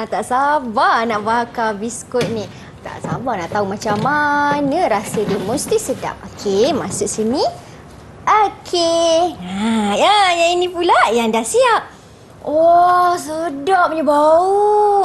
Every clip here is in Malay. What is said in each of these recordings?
Tak sabar nak bakar biskut ni. Tak sabar nak tahu macam mana rasa dia. Mesti sedap. Okey, masuk sini. Okey. Ya, yang ini pula yang dah siap. Oh, sedapnya bau.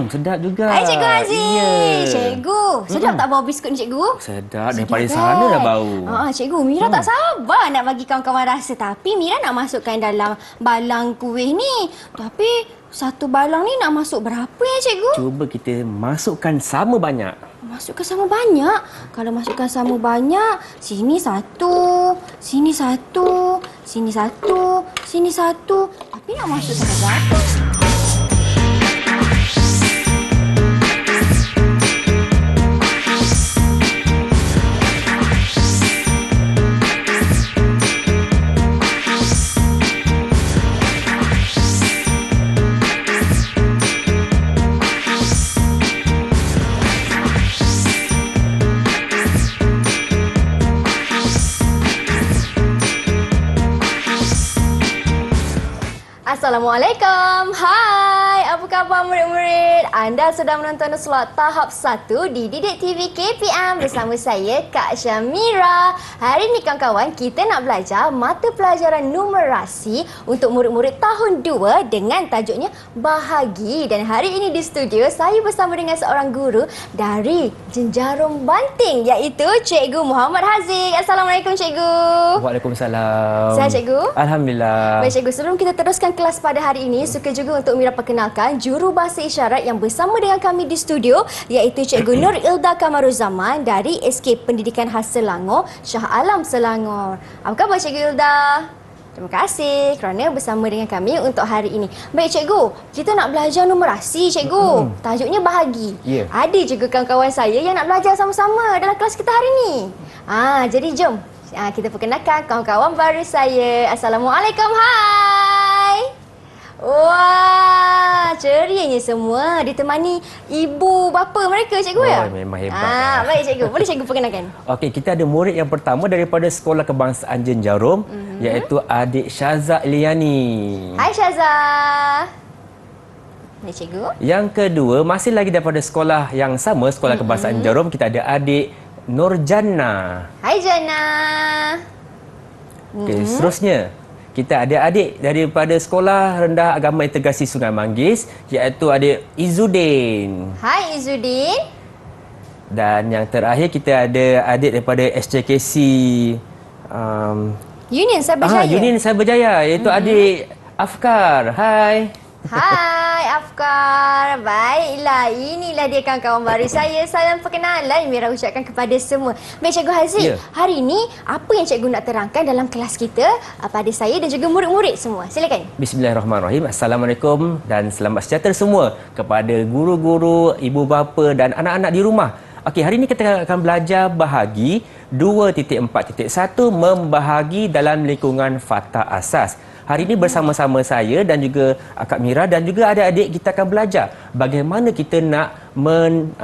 Sedap juga. Hai Cikgu Aziz. Ya. Cikgu, sedap tak bau biskut ni Cikgu? Sedap, daripada sana dah bau. Cikgu, Mira tak sabar nak bagi kawan-kawan rasa. Tapi Mira nak masukkan dalam balang kuih ni. Tapi satu balang ni nak masuk berapa ya Cikgu? Cuba kita masukkan sama banyak. Masukkan sama banyak? Kalau masukkan sama banyak, sini satu, sini satu, sini satu, sini satu. Tapi nak masuk sampai berapa? Assalamualaikum. Hai, apa khabar murid-murid? Anda sedang menonton slot tahap 1 di Didik TV KPM bersama saya Kak Syamira. Hari ini kawan-kawan, kita nak belajar mata pelajaran numerasi untuk murid-murid tahun 2 dengan tajuknya Bahagi. Dan hari ini di studio saya bersama dengan seorang guru dari Jenjarum Banting iaitu Cikgu Muhammad Haziq. Assalamualaikum Cikgu. Waalaikumsalam. Sihat Cikgu? Alhamdulillah. Baik Cikgu, sebelum kita teruskan kelas pada hari ini, suka juga untuk Mira perkenalkan juru bahasa isyarat yang bersama dengan kami di studio iaitu Cikgu Nur Ilda Kamaruzaman dari SK Pendidikan Khas Selangor, Shah Alam Selangor. Apa khabar Cikgu Ilda? Terima kasih kerana bersama dengan kami untuk hari ini. Baik Cikgu, kita nak belajar numerasi Cikgu. Tajuknya Bahagi. Ya. Ada juga kawan-kawan saya yang nak belajar sama-sama dalam kelas kita hari ini. Jadi jom kita perkenalkan kawan-kawan baru saya. Assalamualaikum, hai. Wah, cerianya semua ditemani ibu bapa mereka Cikgu ya? Memang hebat. Baik Cikgu, boleh Cikgu perkenalkan? Okey, kita ada murid yang pertama daripada Sekolah Kebangsaan Jenjarum iaitu adik Syaza Liani. Hai Syaza. Ini Cikgu. Yang kedua, masih lagi daripada sekolah yang sama, Sekolah Kebangsaan Jenjarum, kita ada adik Nurjana. Hai Jana. Okey, seterusnya kita ada adik daripada Sekolah Rendah Agama Integrasi Sungai Manggis iaitu adik Izzuddin. Hai Izzuddin. Dan yang terakhir kita ada adik daripada SJKC Union Cyberjaya. Union Cyberjaya iaitu adik Afkar. Hai. Hai Afkar. Baiklah, inilah dia kawan-kawan baru saya. Salam perkenalan Mira ucapkan kepada semua. Baik Cikgu Haziq, hari ini apa yang Cikgu nak terangkan dalam kelas kita pada saya dan juga murid-murid semua? Silakan. Bismillahirrahmanirrahim. Assalamualaikum dan selamat sejahtera semua kepada guru-guru, ibu bapa dan anak-anak di rumah. Okey, hari ini kita akan belajar bahagi 2.4.1 membahagi dalam lingkungan fakta asas. Hari ini bersama-sama saya dan juga Kak Mira dan juga adik-adik kita akan belajar bagaimana kita nak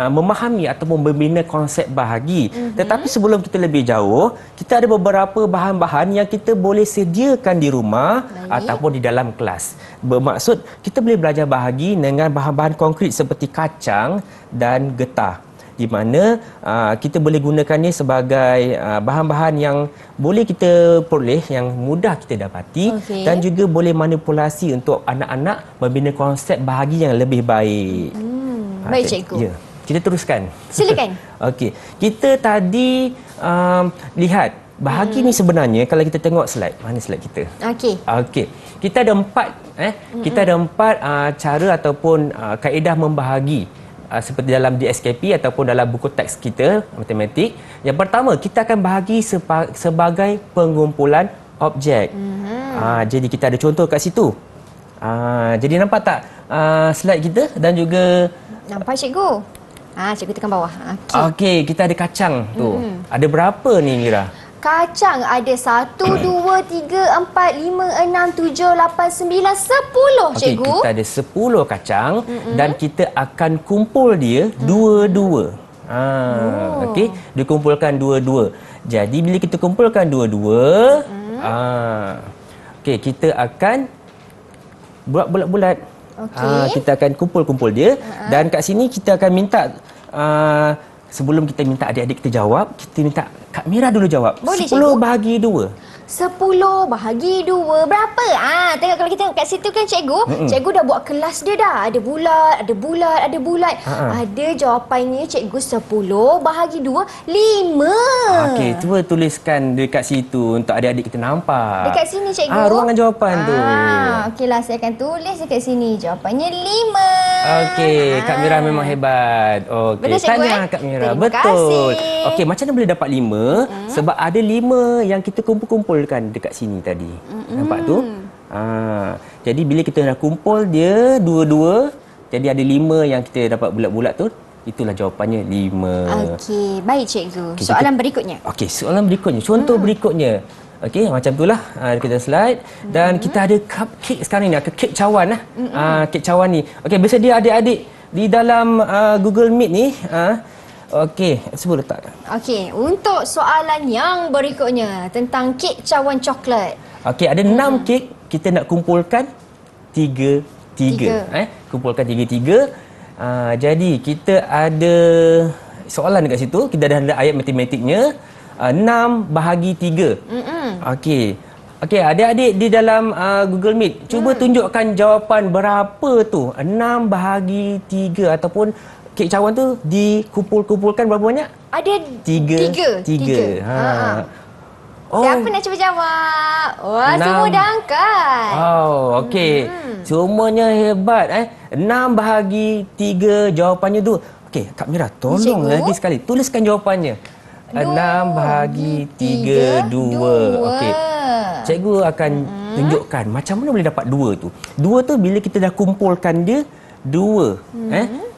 memahami ataupun membina konsep bahagi. Tetapi sebelum kita lebih jauh, kita ada beberapa bahan-bahan yang kita boleh sediakan di rumah ataupun di dalam kelas. Bermaksud kita boleh belajar bahagi dengan bahan-bahan konkret seperti kacang dan getah, di mana kita boleh gunakannya sebagai bahan-bahan yang boleh kita peroleh, yang mudah kita dapati dan juga boleh manipulasi untuk anak-anak membina konsep bahagi yang lebih baik. Baik Cikgu. Ya. Kita teruskan. Silakan. Okey. Kita tadi lihat bahagi ni sebenarnya kalau kita tengok slide. Mana slide kita? Okey. Okey. Kita ada empat cara ataupun kaedah membahagi. Seperti dalam DSKP ataupun dalam buku teks kita matematik. Yang pertama, kita akan bahagi sebagai pengumpulan objek. Jadi kita ada contoh kat situ. Jadi nampak tak slide kita dan juga nampak Cikgu? Cikgu tekan bawah. Okey, kita ada kacang tu. Ada berapa ni Mira? Kacang ada 1, 2, 3, 4, 5, 6, 7, 8, 9, 10 Cikgu. Kita ada 10 kacang dan kita akan kumpul dia dua-dua. Okey, dikumpulkan dua-dua. Jadi bila kita kumpulkan dua-dua, okey, kita akan buat bulat-bulat. Okey. Kita akan kumpul-kumpul dia dan kat sini kita akan minta sebelum kita minta adik-adik kita jawab, kita minta Kak Mira dulu jawab. Boleh, 10 cikgu? bahagi 2. 10 bahagi 2 berapa? Tengok kalau kita tengok kat situ kan cikgu, cikgu dah buat kelas dia dah. Ada bulat, ada bulat, ada bulat. Ada jawapannya cikgu 10 bahagi 2, 5. Okey, cuba tuliskan dekat situ untuk adik-adik kita nampak. Dekat sini cikgu. Ruangan jawapan tu. Okeylah, saya akan tulis dekat sini. Jawapannya 5. Okey, Kak Mira memang hebat. Okey, Betul, cikgu, tahniah Kak Mira. Terima Betul. kasih. Okey, macam mana boleh dapat 5? Sebab ada 5 yang kita kumpul-kumpulkan dekat sini tadi. Nampak tu? Jadi bila kita dah kumpul dia dua-dua, jadi ada 5 yang kita dapat bulat-bulat tu, itulah jawapannya 5. Okey, baik cikgu. Okey, Soalan berikutnya. Okey, soalan berikutnya. Contoh berikutnya. Okey, macam itulah kita slide dan kita ada cupcake sekarang ni, kek cawan lah. Kek cawan ni. Okey, bersedia adik-adik di dalam Google Meet ni. Okey, cuba letak. Okey, untuk soalan yang berikutnya tentang kek cawan coklat. Okey, ada 6 kek, kita nak kumpulkan 3. Kumpulkan 3. Jadi kita ada soalan dekat situ, kita dah ada ayat matematiknya. 6 bahagi 3. Okey. Okey, adik-adik di dalam Google Meet, cuba tunjukkan jawapan berapa tu? 6 bahagi 3 ataupun kek cawan tu dikumpul-kumpulkan berapa banyak? Ada 3. Siapa nak cuba jawab? Wah, semua dah angkat. Okey. Semuanya hebat 6 bahagi 3 jawapannya tu. Okey, Kak Mira, tolong Cikgu? lagi sekali tuliskan jawapannya. 6 bahagi 3, 2. Okey. Cikgu akan tunjukkan macam mana boleh dapat 2 tu. 2 tu bila kita dah kumpulkan dia 2.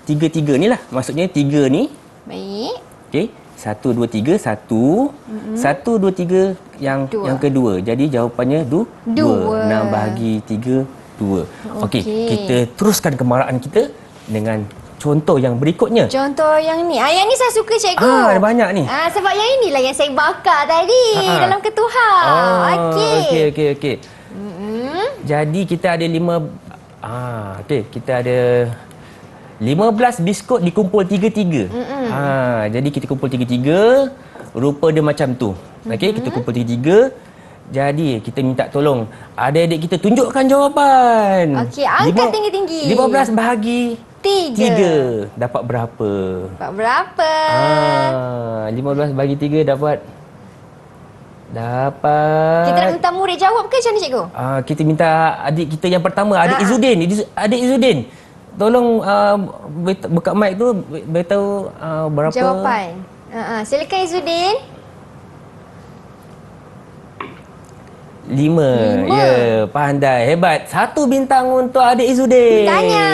3 ni lah. Maksudnya 3 ni. Baik. Okey. 1, 2, 3, 1. 1, 2, 3 yang kedua. Jadi jawapannya 2. 6 bahagi 3, 2. Okey, kita teruskan kemarahan kita dengan contoh yang berikutnya. Contoh yang ni. Yang ni saya suka cikgu. Ada banyak ni. Sebab yang inilah yang saya bakar tadi dalam ketuhar. Okey. Jadi kita ada 5 kita ada 15 biskut dikumpul 3-3. Jadi kita kumpul 3-3, rupa dia macam tu. Okey, kita kumpul 3-3. Jadi kita minta tolong adik-adik kita tunjukkan jawapan. Okey, angkat tinggi-tinggi. 15 bahagi 3 dapat berapa? Dapat berapa? 15 bahagi 3 dapat Kita nak minta murid jawab ke macam mana cikgu? Kita minta adik kita yang pertama, adik Izzuddin. Adik Izzuddin, tolong buka mic tu, beritahu berapa jawapan. Silakan Izzuddin. 5. Ya, pandai, hebat. 1 bintang untuk adik Izzuddin. Tanya.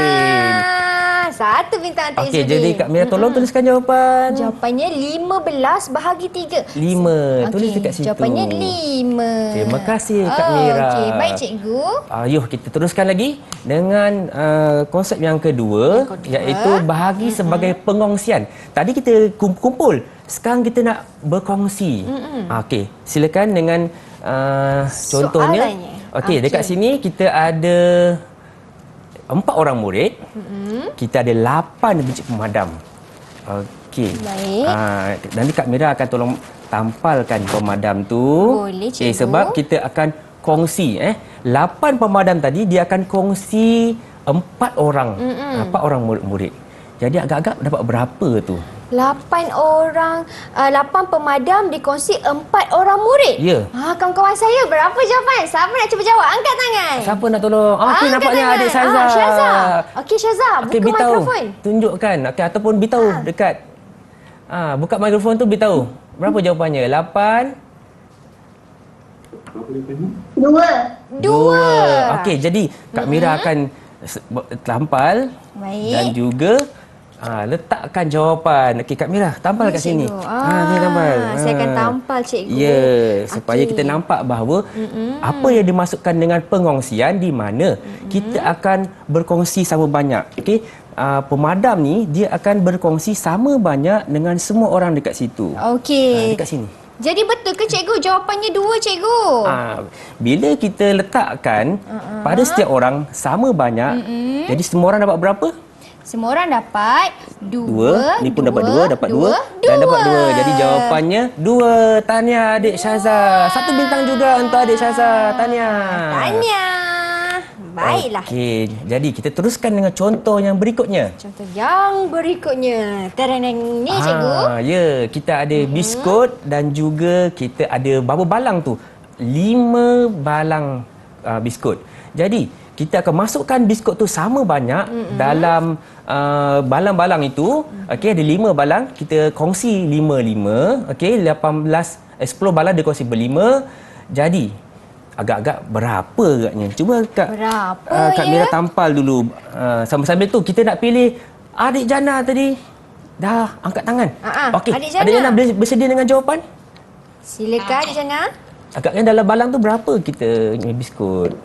1 bintang untuk Okey, Izzuddin. jadi Kak Mira tolong tuliskan jawapan. Jawapannya 15 bahagi 3. 5. Tulis dekat situ. Jawapannya 5. Terima kasih Kak Mira. Okey, baik cikgu. Yuk kita teruskan lagi dengan konsep yang kedua, iaitu bahagi sebagai pengongsian. Tadi kita kumpul, sekarang kita nak berkongsi. Okey, silakan dengan contohnya. Okey, dekat sini kita ada 4 orang murid. Kita ada 8 biji pemadam. Okey. Baik. Nanti Kak Mira akan tolong tampalkan pemadam tu. Boleh, cikgu. Sebab kita akan kongsi 8 pemadam tadi dia akan kongsi 4 orang. 4 orang murid. Jadi agak-agak dapat berapa tu? 8 orang, 8 pemadam dikongsi 4 orang murid. Ya. Kawan-kawan saya berapa jawapan? Siapa nak cuba jawab? Angkat tangan. Siapa nak tolong? Okey, Angkat nampaknya tangan. adik Syazah. Syazah. Okey, Syazah, buka Okey, beritahu. mikrofon. Tunjukkan. Okey, ataupun beritahu dekat. Buka mikrofon tu beritahu. Berapa jawapannya? 8? 2. Okey, jadi Kak Mira akan tampal. Baik. Dan juga letakkan jawapan. Okey, Kak Mira, tampal kat sini. Ni tampal. Saya akan tampal, cikgu. Ya, supaya kita nampak bahawa apa yang dimasukkan dengan pengongsian di mana kita akan berkongsi sama banyak. Okey, pemadam ni dia akan berkongsi sama banyak dengan semua orang dekat situ. Okey. Dekat sini. Jadi betul ke cikgu? Jawapannya 2, cikgu. Bila kita letakkan pada setiap orang sama banyak, jadi semua orang dapat berapa? Semua orang dapat 2. Ni pun dapat 2, dapat 2 dan dapat 2. Jadi jawapannya 2. Tahniah adik Syaza. 1 bintang juga untuk adik Syaza. Tahniah. Baiklah. Okey, jadi kita teruskan dengan contoh yang berikutnya. Contoh yang berikutnya. Tereneng ni, cikgu. Ya, kita ada biskut dan juga kita ada berapa balang tu? 5 balang biskut. Jadi, kita akan masukkan biskut tu sama banyak dalam balang-balang itu. Okey, ada 5 balang, kita kongsi 5-5. Okey, 10 balang dikongsi berlima. Jadi, agak-agak berapa agaknya? Cuba Kak Mira tampal dulu. Sambil-sambil tu kita nak pilih adik Jana tadi. Dah angkat tangan. Okey. Adik Jana bersedia dengan jawapan? Silakan adik Jana. Agaknya dalam balang tu berapa kita punya biskut?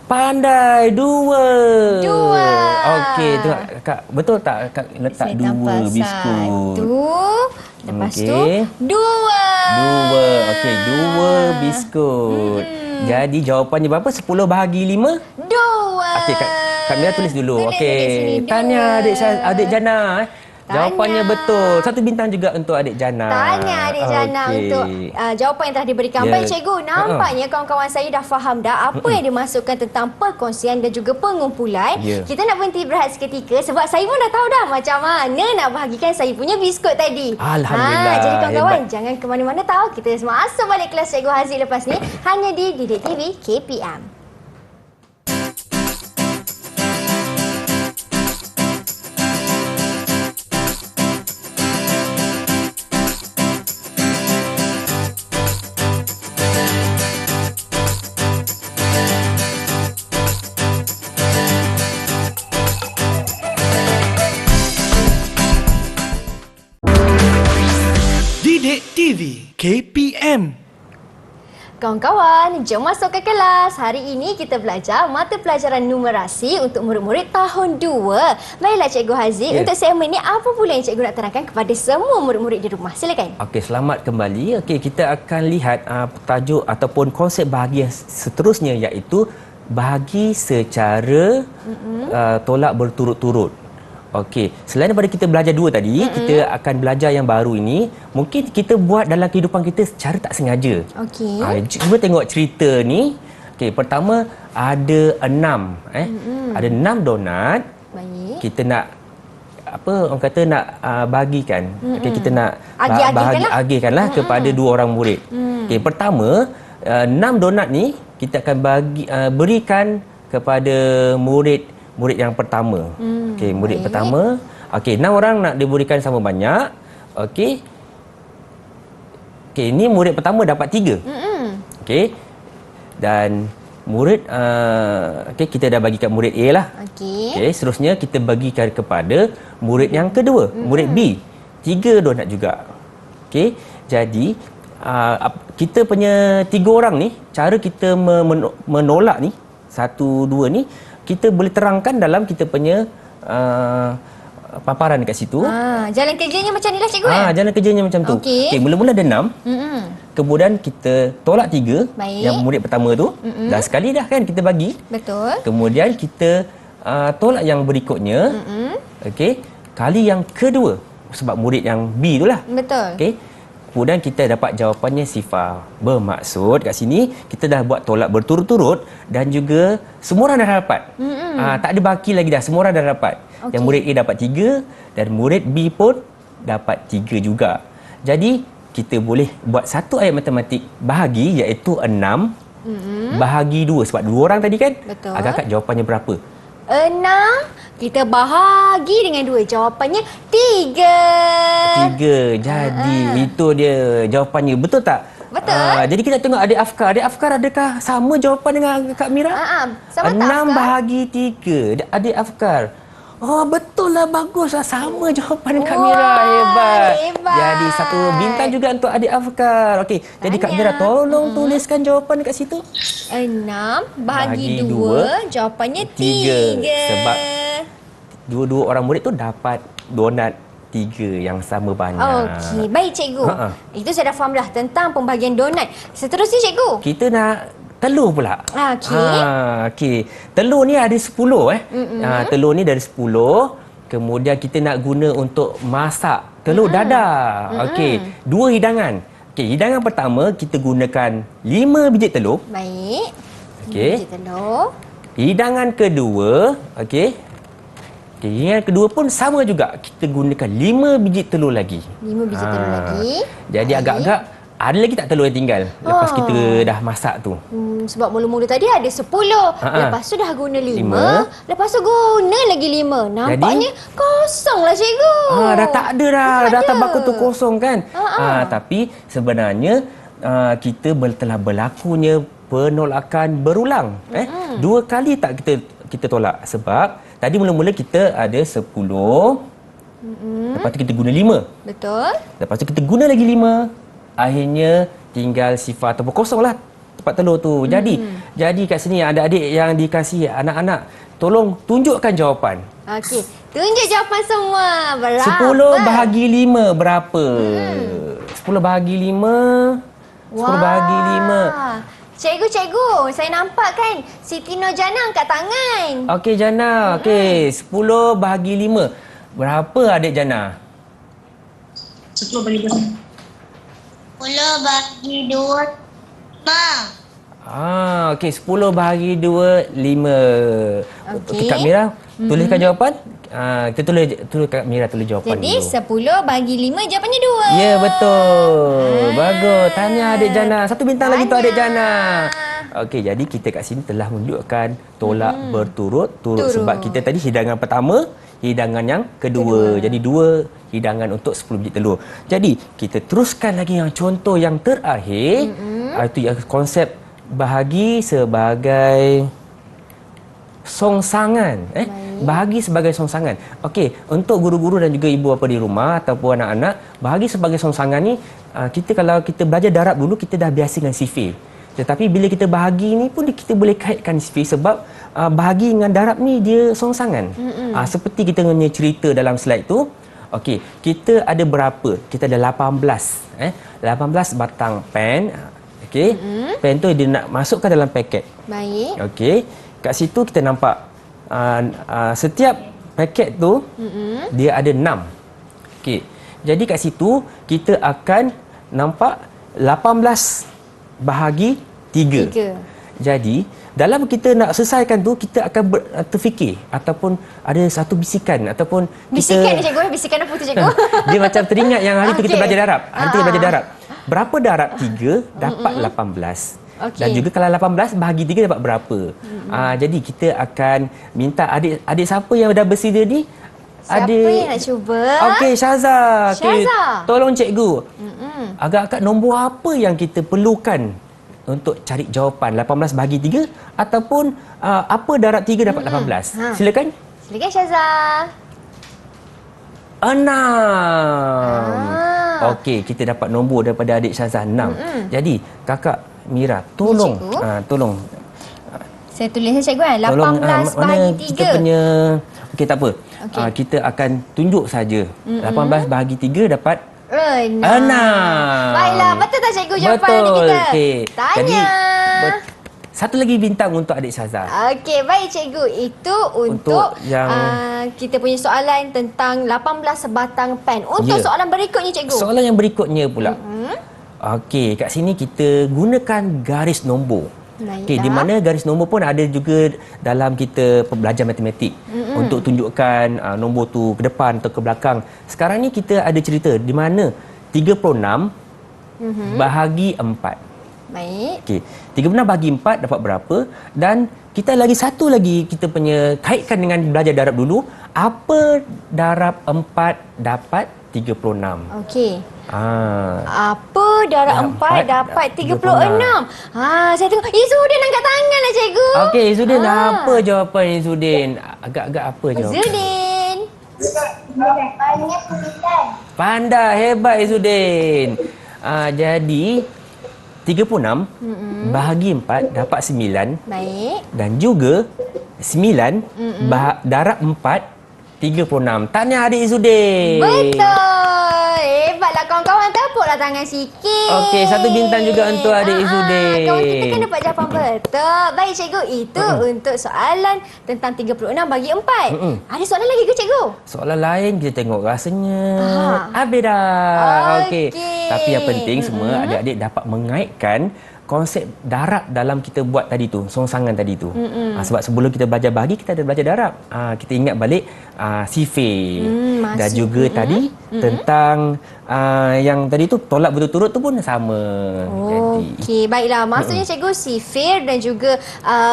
Pandai, 2. Okey, tengok Kak, betul tak Kak letak 2 biskut? 1. Lepas tu 2. Okey, 2 biskut. Jadi jawapannya berapa? 10 bahagi 5? 2. Okey, Kak Mira tulis dulu. Okey. Tahniah adik Jana. Jawapannya betul. 1 bintang juga untuk adik Jana. Tahniah adik Jana untuk jawapan yang telah diberikan. Baik cikgu, nampaknya kawan-kawan saya dah faham dah apa yang dimasukkan tentang perkongsian dan juga pengumpulan. Kita nak berhenti berehat seketika sebab saya pun dah tahu dah macam mana nak bahagikan saya punya biskut tadi. Alhamdulillah. Jadi kawan-kawan, jangan ke mana-mana tahu. Kita masuk balik kelas Cikgu Haziq lepas ni hanya di Didik TV KPM. Didik TV KPM. Kawan-kawan, jom masuk ke kelas. Hari ini kita belajar mata pelajaran numerasi untuk murid-murid tahun 2. Baiklah Cikgu Haziq, untuk segmen ini apa pula yang cikgu nak terangkan kepada semua murid-murid di rumah? Silakan. Okey, selamat kembali. Okey, kita akan lihat tajuk ataupun konsep bahagian seterusnya iaitu bahagi secara tolak berturut-turut. Okey, selain daripada kita belajar 2 tadi, kita akan belajar yang baru ini. Mungkin kita buat dalam kehidupan kita secara tak sengaja. Okey. Cuba tengok cerita ni. Okey, pertama ada 6. Ada 6 donat. Baik. Kita nak orang kata nak bagikan. Okey, kita nak agihkanlah kepada 2 orang murid. Okey, pertama 6 donat ni kita akan berikan kepada murid yang pertama. Okey, murid pertama. Okey, 6 orang nak diberikan sama banyak. Okey. Okey, ini murid pertama dapat 3. Okey. Dan murid okey, kita dah bagikan murid A lah. Okey, seterusnya kita bagikan kepada murid yang kedua, murid B. 3 donat juga. Okey. Jadi kita punya 3 orang ni, cara kita menolak ni 1 2 ni kita boleh terangkan dalam kita punya paparan dekat situ. Jalan kerjanya macam ni lah cikgu jalan kerjanya macam tu. Okey, mula-mula ada 6. Kemudian kita tolak 3. Yang murid pertama tu. Dah sekali dah kan kita bagi. Betul. Kemudian kita tolak yang berikutnya. Okey, kali yang kedua sebab murid yang B tu lah. Betul. Okey. Kemudian kita dapat jawapannya sifar. Bermaksud kat sini kita dah buat tolak berturut-turut dan juga semua orang dah dapat. Tak ada baki lagi dah. Semua orang dah dapat. Yang murid A dapat 3 dan murid B pun dapat 3 juga. Jadi kita boleh buat satu ayat matematik bahagi iaitu 6 bahagi 2 sebab 2 orang tadi kan. Betul. Agak-agak jawapannya berapa? 6 kita bahagi dengan 2. Jawapannya 3. 3. Jadi itu dia jawapannya. Betul tak? Betul. Jadi kita tengok adik Afkar. Adik Afkar adakah sama jawapan dengan Kak Mira? Sama 6 tak Afkar? bahagi 3. Adik Afkar. Oh, betul lah. Bagus lah. Sama jawapan Kak Mira. Hebat. Jadi 1 bintang juga untuk adik Afkar. Okey. Jadi Kak Mira tolong tuliskan jawapan dekat situ. 6 bahagi 2. Jawapannya 3. Sebab dua-dua orang murid tu dapat donat 3 yang sama banyak. Okey, baik cikgu. Itu saya dah faham dah tentang pembahagian donat. Seterusnya cikgu. Kita nak telur pula. Okey. Okey. Telur ni ada 10 telur ni dari 10. Kemudian kita nak guna untuk masak telur dadah. Okey, 2 hidangan. Okey, hidangan pertama kita gunakan 5 biji telur. Baik. Okey. Biji telur. Hidangan kedua, okey. Okey, hidangan kedua pun sama juga. Kita gunakan 5 biji telur lagi. 5 biji telur lagi. Jadi Baik. agak-agak ada lagi tak telur yang tinggal lepas kita dah masak tu? Sebab mula-mula tadi ada 10. Lepas tu dah guna 5. Lepas tu guna lagi 5. Nampaknya kosong lah cikgu. Dah tak ada dah. Tak Dah ada. tak bakal tu kosong kan? Tapi sebenarnya kita telah berlakunya penolakan berulang. 2 kali tak kita tolak. Sebab tadi mula-mula kita ada 10. Lepas tu kita guna 5. Betul. Lepas tu kita guna lagi 5. Akhirnya tinggal sifar ataupun kosong lah tempat telur tu. Jadi kat sini adik-adik yang dikasihi anak-anak, tolong tunjukkan jawapan. Okey, tunjuk jawapan semua. Berapa? 10 bahagi 5 berapa? 10 bahagi 5. 10 bahagi 5. Cikgu, saya nampak kan Siti Nurjana angkat tangan. Okey Jana, okey 10 bahagi 5. Berapa adik Jana? 10 bagi 2. 10 bagi 2. 5. Okey 10 bahagi 2 5. Okey. Kak Mira, tuliskan jawapan. Kita tulis Kak Mira tulis jawapan Jadi dulu. 10 bagi 5 jawapannya 2. Ya betul. Bagus. Tanya adik Jana. 1 bintang lagi untuk adik Jana. Okey, jadi kita kat sini telah menunjukkan tolak berturut-turut sebab kita tadi hidangan pertama, hidangan yang kedua. Jadi 2 hidangan untuk 10 biji telur. Jadi kita teruskan lagi yang contoh yang terakhir. Itu yang konsep bahagi sebagai songsangan. Bahagi sebagai songsangan. Okey, untuk guru-guru dan juga ibu bapa di rumah ataupun anak-anak, bahagi sebagai songsangan ni kalau kita belajar darab dulu kita dah biasa dengan sifir. Tetapi bila kita bahagi ni pun kita boleh kaitkan sifir sebab bahagi dengan darab ni dia songsangan. Seperti kita punya cerita dalam slide tu. Okey, kita ada berapa? Kita ada 18. 18 batang pen. Okey. Pen tu dia nak masukkan dalam paket. Baik. Okey. Kat situ kita nampak setiap paket tu dia ada 6. Okey. Jadi kat situ kita akan nampak 18 bahagi 3. Jadi dalam kita nak selesaikan tu kita akan terfikir ataupun ada satu bisikan ataupun Bisikan ni cikgu, bisikan apa tu cikgu? dia macam teringat yang hari tu kita Okey. belajar darab. Hari tu kita belajar darab. Berapa darab 3 dapat 18. Okey. Dan juga kalau 18 bahagi 3 dapat berapa. Jadi kita akan minta adik siapa yang dah bersedia ni. Siapa yang nak cuba? Okey, Syaza. Syaza. Tolong cikgu. Agak-agak nombor apa yang kita perlukan untuk cari jawapan 18 bahagi 3 ataupun apa darab 3 dapat 18? Silakan. Silakan Syaza. 6. Okey, kita dapat nombor daripada adik Syaza 6. Jadi, Kakak Mira, tolong tolong Saya tulis cikgu kan. 18 tolong bahagi mana kita 3. punya. Okey, tak apa. Okey. Kita akan tunjuk saja. 18 bahagi 3 dapat 6. 6. Baiklah, betul tak cikgu jawapan Betul. adik kita? Okey. Tanya. Jadi, satu lagi bintang untuk adik Syaza. Okey, baik cikgu. Itu untuk yang kita punya soalan tentang 18 batang pen. Untuk Ya. soalan berikutnya cikgu. Soalan yang berikutnya pula. Okey, kat sini kita gunakan garis nombor. Okey, di mana garis nombor pun ada juga dalam kita belajar matematik untuk tunjukkan nombor tu ke depan atau ke belakang. Sekarang ni kita ada cerita di mana 36 bahagi 4. Baik. Okey, 36 bahagi 4 dapat berapa? Dan kita lagi satu lagi kita punya kaitkan dengan belajar darab dulu. Apa darab 4 dapat 36? Okey. Apa darab 4 4 dapat 36? 36. Saya tengok Izudin angkat tangan lah cikgu. Okey, Izudin, apa jawapan Izudin? Agak-agak apa jawapan? Izudin. Pandai, hebat Izudin. Jadi 36 bahagi 4 dapat 9 Baik. dan juga 9 darab 4 36. Tahniah adik Izzuddin. Betul. Hebatlah kawan-kawan, tepuklah tangan sikit. Okey, 1 bintang juga untuk adik Izzuddin. Kawan kita kan dapat jawapan betul. Baik cikgu, itu untuk soalan tentang 36 bagi 4. Ada soalan lagi ke cikgu? Soalan lain kita tengok rasanya. Habis dah. Okey. Okey. Tapi yang penting semua adik-adik dapat mengaitkan konsep darab dalam kita buat tadi tu, songsangan tadi tu. Sebab sebelum kita belajar bahagi, kita ada belajar darab. Kita ingat balik sifir. Dan juga tadi tentang yang tadi tu tolak berturut-turut tu pun sama. Okey, baiklah. Maksudnya cikgu, sifir dan juga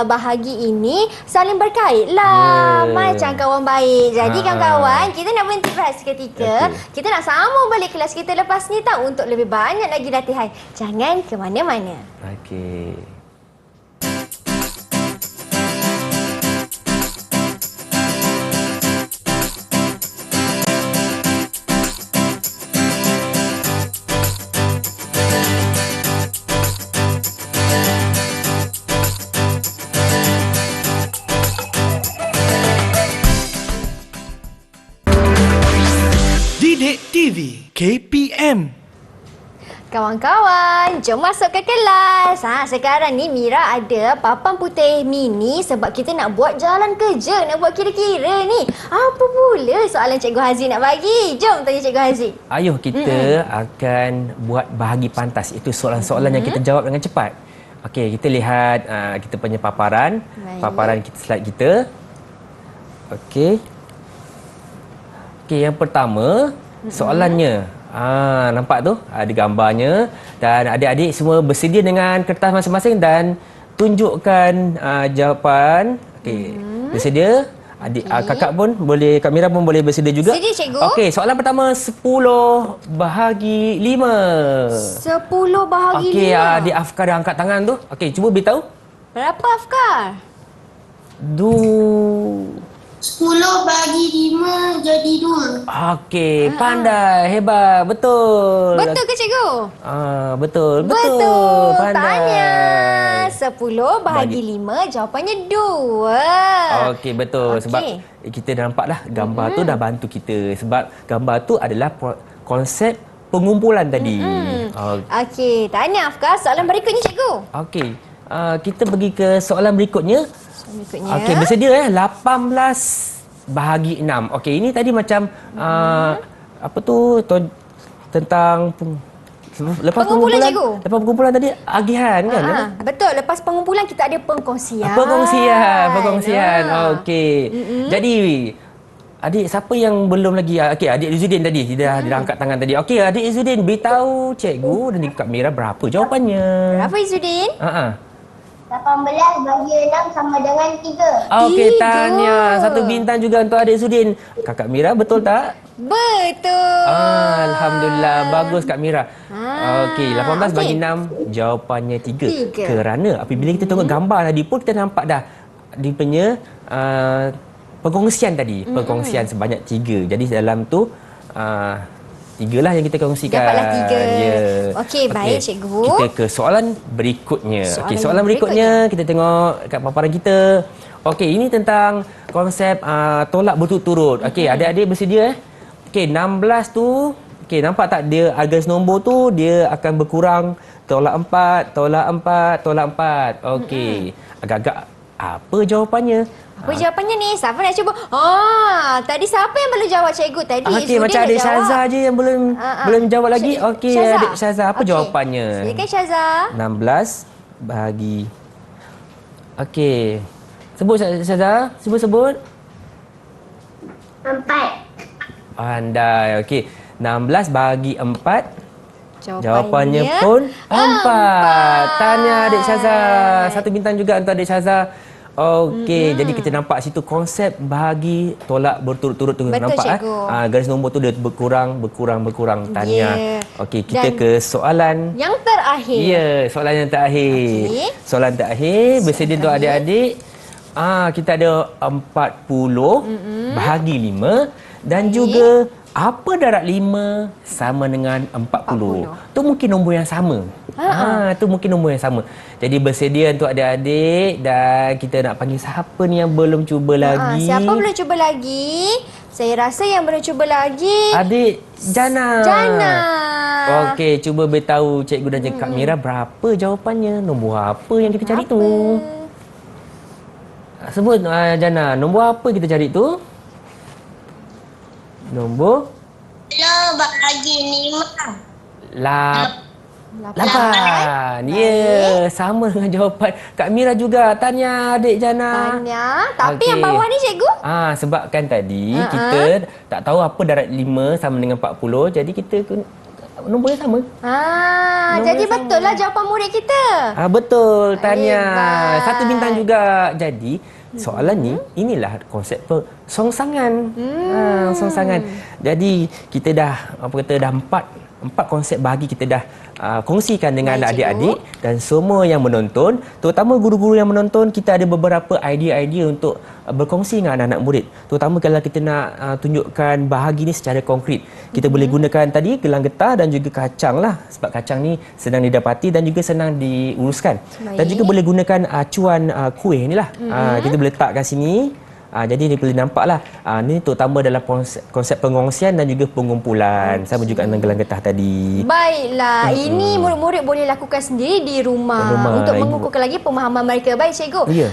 bahagi ini saling berkait lah. Macam kawan baik. Jadi kawan-kawan, kita nak berhenti berehat seketika. Kita nak sambung balik kelas kita lepas ni tau untuk lebih banyak lagi latihan. Jangan ke mana-mana. Okey. Didik TV KPM. Kawan-kawan, jom masuk ke kelas. Sekarang ni Mira ada papan putih mini sebab kita nak buat jalan kerja, nak buat kira-kira ni. Apa pula soalan Cikgu Haziq nak bagi? Jom tanya Cikgu Haziq. Ayuh kita akan buat bahagi pantas. Itu soalan-soalan yang kita jawab dengan cepat. Okey, kita lihat kita punya paparan. Baik. Paparan kita, slide kita. Okey. Okey, yang pertama, soalannya. Nampak tu? Ada gambarnya. Dan adik-adik semua bersedia dengan kertas masing-masing dan tunjukkan jawapan. Okey. Bersedia? Adik kakak pun boleh, Kak Mira pun boleh bersedia juga. Sedia, cikgu. Okey, soalan pertama 10 bahagi 5. 10 bahagi 5. Okey, adik Afkar dah angkat tangan tu. Okey, cuba beritahu. Berapa Afkar? 10 bagi 5 jadi 2. Okey, pandai, hebat, betul. Betul ke cikgu? Betul. Betul. Pandai. Tanya. 10 bahagi 5, jawapannya 2. Okey, betul. Okey. Sebab kita dah nampak dah gambar tu dah bantu kita. Sebab gambar tu adalah konsep pengumpulan tadi. Okey, tanya Afkar. Soalan berikutnya cikgu. Okey, kita pergi ke soalan berikutnya. Berikutnya. Okey, bersedia 18 bahagi 6. Okey, ini tadi macam apa tu tentang lepas Pengumpulan, pengumpulan. cikgu. Lepas pengumpulan tadi agihan kan? Betul, lepas pengumpulan kita ada pengkongsian. Pengkongsian. Okey. Jadi adik siapa yang belum lagi? Okey, adik Izzuddin tadi dia dah angkat tangan tadi. Okey, adik Izzuddin beritahu cikgu dan juga Kak Mira berapa jawapannya. Berapa Izzuddin? 18 bagi 6 sama dengan 3. Okey, 3. tahniah. 1 bintang juga untuk adik Izzuddin. Kakak Mira betul tak? Betul. Alhamdulillah, bagus Kak Mira. Okey, 18 bagi okey. 6 jawapannya 3. 3. Kerana apabila kita tengok gambar tadi pun kita nampak dah dia punya pengkongsian tadi. Pengkongsian sebanyak 3. Jadi dalam tu 3 lah yang kita kongsikan. Dapatlah 3. Ya. Okey, baik cikgu. Kita ke soalan berikutnya. Okey, soalan berikutnya kita tengok kat paparan kita. Okey, ini tentang konsep tolak berturut-turut. Okey, adik-adik bersedia Okey, 16 tu, okey nampak tak dia garis nombor tu dia akan berkurang tolak 4, tolak 4, tolak 4. Okey. Agak-agak apa jawapannya? Apa jawapannya ni? Siapa nak cuba? Tadi siapa yang belum jawab cikgu tadi? Okey, Izzuddin macam dah adik jawab. Syazah je yang belum jawab lagi. Okey, Syazah. adik Syazah, apa Okey. jawapannya? Silakan Syazah. 16 bahagi. Okey. Sebut Syazah, sebut. 4. Pandai. Okey. 16 bahagi 4. Jawapannya pun 4. Tahniah adik Syazah. 1 bintang juga untuk adik Syazah. Okey, jadi kita nampak situ konsep bahagi tolak berturut-turut tu. Betul, Nampak cikgu. garis nombor tu dia berkurang. Tahniah. Yeah. Okey, kita Dan ke soalan. yang terakhir. Ya, soalan yang terakhir. Okey. Soalan terakhir bersedia untuk adik-adik. Kita ada 40 bahagi 5 dan juga apa darab 5 sama dengan 40. Tu mungkin nombor yang sama. Tu mungkin nombor yang sama. Jadi bersedia untuk adik-adik dan kita nak panggil siapa ni yang belum cuba lagi. Siapa belum cuba lagi? Saya rasa yang belum cuba lagi Adik Jana. Jana. Okey, cuba beritahu cikgu dan juga Kak Mira berapa jawapannya. Nombor apa yang kita cari tu? Sebut Jana, nombor apa kita cari tu? Nombor bahagi 5. 8. Ya, sama dengan jawapan Kak Mira juga. Tanya adik Jana. Tanya. Tapi Okey. yang bawah ni cikgu? Sebabkan tadi kita tak tahu apa darat 5 sama dengan 40. Jadi kita nombor yang sama. Nombor Jadi yang betul lah jawapan murid kita. Betul, Tanya. Hebat. 1 bintang juga. Jadi, soalan ni, inilah konsep songsangan. Songsangan. Jadi, kita dah, dah empat konsep bahagi kita dah kongsikan dengan Baik, adik-adik dan semua yang menonton, terutama guru-guru yang menonton, kita ada beberapa idea-idea untuk berkongsi dengan anak-anak murid. Terutama kalau kita nak tunjukkan bahagi ni secara konkret. Kita boleh gunakan tadi gelang getah dan juga kacang lah. Sebab kacang ni senang didapati dan juga senang diuruskan. Dan juga boleh gunakan acuan kuih ni lah. Kita boleh letakkan sini. Jadi dia boleh nampaklah ini terutama dalam konsep pengongsian dan juga pengumpulan sama juga dengan gelang getah tadi. Baiklah, ini murid-murid boleh lakukan sendiri di rumah untuk mengukuhkan lagi pemahaman mereka. Baik cikgu, Ya.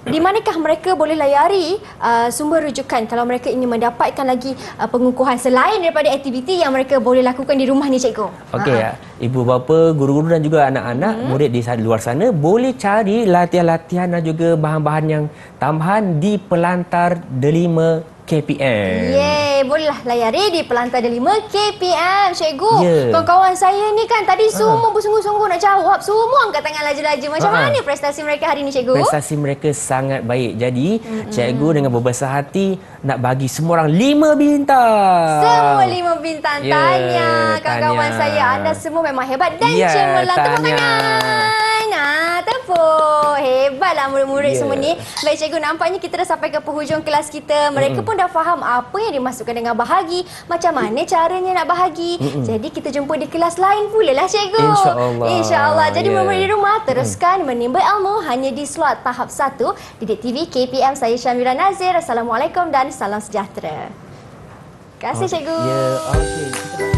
Di manakah mereka boleh layari sumber rujukan kalau mereka ingin mendapatkan lagi pengukuhan selain daripada aktiviti yang mereka boleh lakukan di rumah ni cikgu? Okey, ibu bapa, guru-guru dan juga anak-anak murid di luar sana boleh cari latihan-latihan dan juga bahan-bahan yang tambahan di Pelantar Delima KPM. Yeay, bolehlah layari di Pelantar Delima KPM, cikgu. Ya. Kawan-kawan saya ni kan tadi semua bersungguh-sungguh nak jawab. Semua angkat tangan laju-laju. Macam mana prestasi mereka hari ni, cikgu? Prestasi mereka sangat baik. Jadi, cikgu dengan berbesar hati nak bagi semua orang 5 bintang. Semua 5 bintang. Ya, Tanya kawan-kawan Tanya. saya, anda semua memang hebat dan Ya, cemerlang. Tepuk Tanya. tangan. Tepuk. Hebatlah murid-murid Ya. semua ni. Baik cikgu, nampaknya kita dah sampai ke penghujung kelas kita. Mereka pun dah faham apa yang dimasukkan dengan bahagi, macam mana caranya nak bahagi. Jadi kita jumpa di kelas lain pula lah cikgu. InsyaAllah. InsyaAllah. Jadi Ya. murid-murid di rumah teruskan menimba ilmu hanya di slot tahap 1 Didik TV KPM. Saya Syamira Nazir. Assalamualaikum dan salam sejahtera. Terima kasih cikgu. Ya, okey.